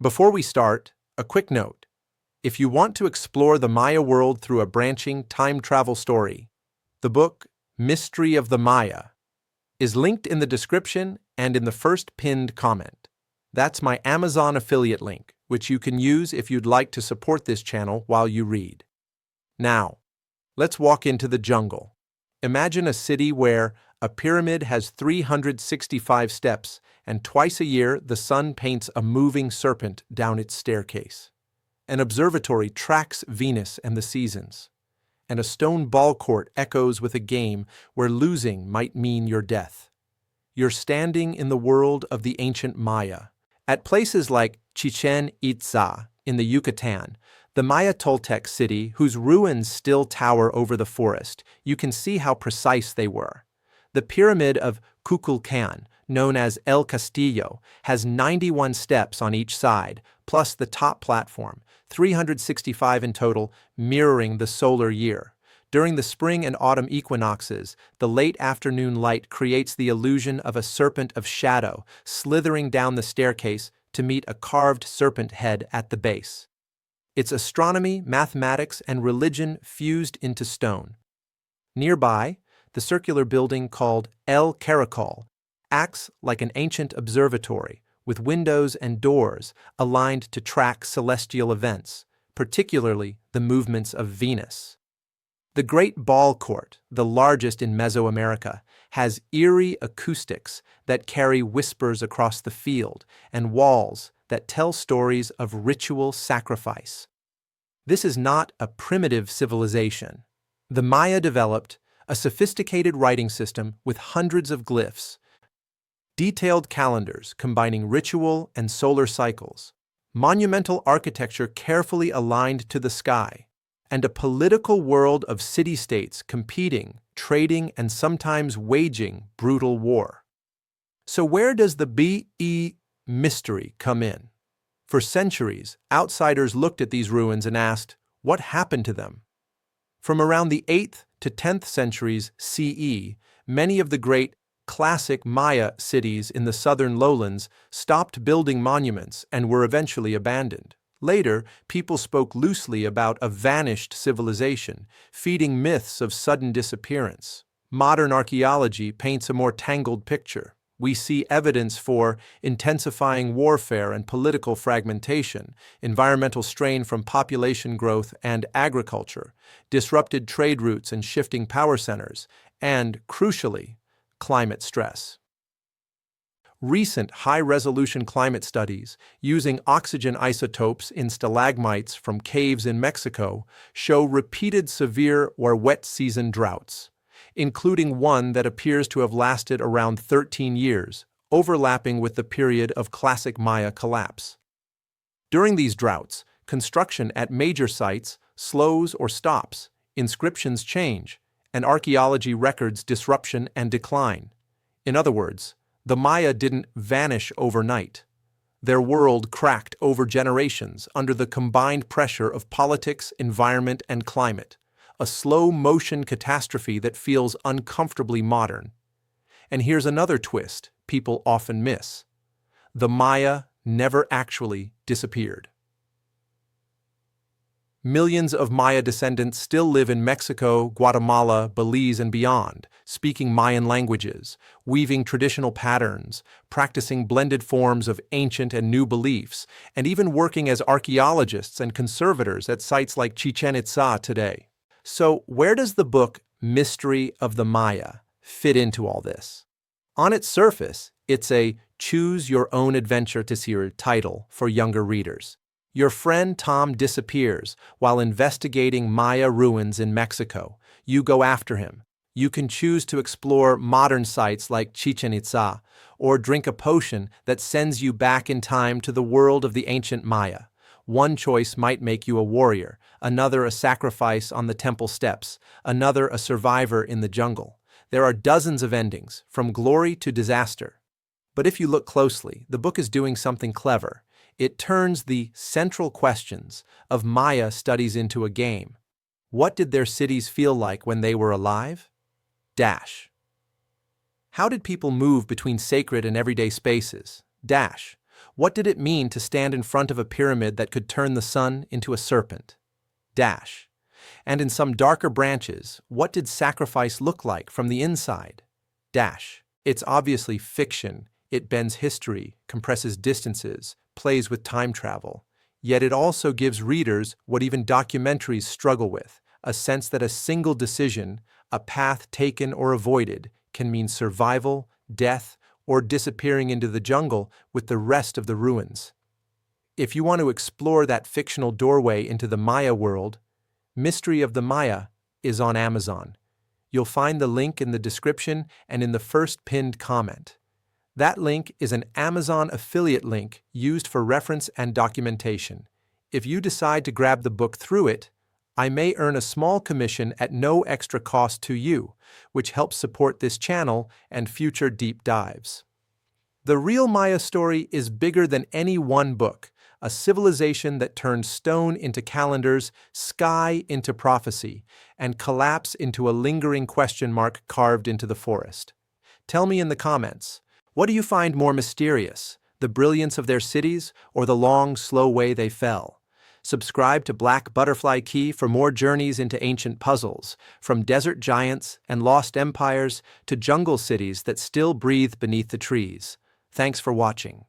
Before we start, a quick note. If you want to explore the Maya world through a branching time travel story, the book Mystery of the Maya is linked in the description and in the first pinned comment. That's my Amazon affiliate link, which you can use if you'd like to support this channel while you read. Now, let's walk into the jungle. Imagine a city where a pyramid has 365 steps, and twice a year the sun paints a moving serpent down its staircase. An observatory tracks Venus and the seasons, and a stone ball court echoes with a game where losing might mean your death. You're standing in the world of the ancient Maya. At places like Chichén Itzá in the Yucatan, the Maya Toltec city, whose ruins still tower over the forest, you can see how precise they were. The Pyramid of Kukulkán, known as El Castillo, has 91 steps on each side, plus the top platform, 365 in total, mirroring the solar year. During the spring and autumn equinoxes, the late afternoon light creates the illusion of a serpent of shadow slithering down the staircase to meet a carved serpent head at the base. It's astronomy, mathematics, and religion fused into stone. Nearby, the circular building called El Caracol acts like an ancient observatory, with windows and doors aligned to track celestial events, particularly the movements of Venus. The Great Ball Court, the largest in Mesoamerica, has eerie acoustics that carry whispers across the field and walls that tell stories of ritual sacrifice. This is not a primitive civilization. The Maya developed a sophisticated writing system with hundreds of glyphs, detailed calendars combining ritual and solar cycles, monumental architecture carefully aligned to the sky, and a political world of city-states competing, trading, and sometimes waging brutal war. So where does the BE mystery come in? For centuries, outsiders looked at these ruins and asked, what happened to them? From around the 8th to 10th centuries CE, many of the great classic Maya cities in the southern lowlands stopped building monuments and were eventually abandoned. Later, people spoke loosely about a vanished civilization, feeding myths of sudden disappearance. Modern archaeology paints a more tangled picture. We see evidence for intensifying warfare and political fragmentation, environmental strain from population growth and agriculture, disrupted trade routes and shifting power centers, and, crucially, climate stress. Recent high-resolution climate studies using oxygen isotopes in stalagmites from caves in Mexico show repeated severe or wet season droughts, including one that appears to have lasted around 13 years, overlapping with the period of classic Maya collapse. During these droughts, construction at major sites slows or stops, inscriptions change, and archaeology records disruption and decline. In other words, the Maya didn't vanish overnight. Their world cracked over generations under the combined pressure of politics, environment, and climate, a slow-motion catastrophe that feels uncomfortably modern. And here's another twist people often miss. The Maya never actually disappeared. Millions of Maya descendants still live in Mexico, Guatemala, Belize, and beyond, speaking Mayan languages, weaving traditional patterns, practicing blended forms of ancient and new beliefs, and even working as archaeologists and conservators at sites like Chichén Itzá today. So, where does the book Mystery of the Maya fit into all this? On its surface, it's a choose-your-own-adventure-to-see title for younger readers. Your friend Tom disappears while investigating Maya ruins in Mexico. You go after him. You can choose to explore modern sites like Chichén Itzá, or drink a potion that sends you back in time to the world of the ancient Maya. One choice might make you a warrior, another a sacrifice on the temple steps, another a survivor in the jungle. There are dozens of endings, from glory to disaster. But if you look closely, the book is doing something clever. It turns the central questions of Maya studies into a game. What did their cities feel like when they were alive? How did people move between sacred and everyday spaces? What did it mean to stand in front of a pyramid that could turn the sun into a serpent? Dash. And in some darker branches, what did sacrifice look like from the inside? Dash. It's obviously fiction. It bends history, compresses distances, plays with time travel. Yet it also gives readers what even documentaries struggle with, a sense that a single decision, a path taken or avoided, can mean survival, death, or disappearing into the jungle with the rest of the ruins. If you want to explore that fictional doorway into the Maya world, Mystery of the Maya is on Amazon. You'll find the link in the description and in the first pinned comment. That link is an Amazon affiliate link used for reference and documentation. If you decide to grab the book through it, I may earn a small commission at no extra cost to you, which helps support this channel and future deep dives. The real Maya story is bigger than any one book, a civilization that turned stone into calendars, sky into prophecy, and collapse into a lingering question mark carved into the forest. Tell me in the comments, what do you find more mysterious, the brilliance of their cities or the long, slow way they fell? Subscribe to Black Butterfly Key for more journeys into ancient puzzles, from desert giants and lost empires to jungle cities that still breathe beneath the trees. Thanks for watching.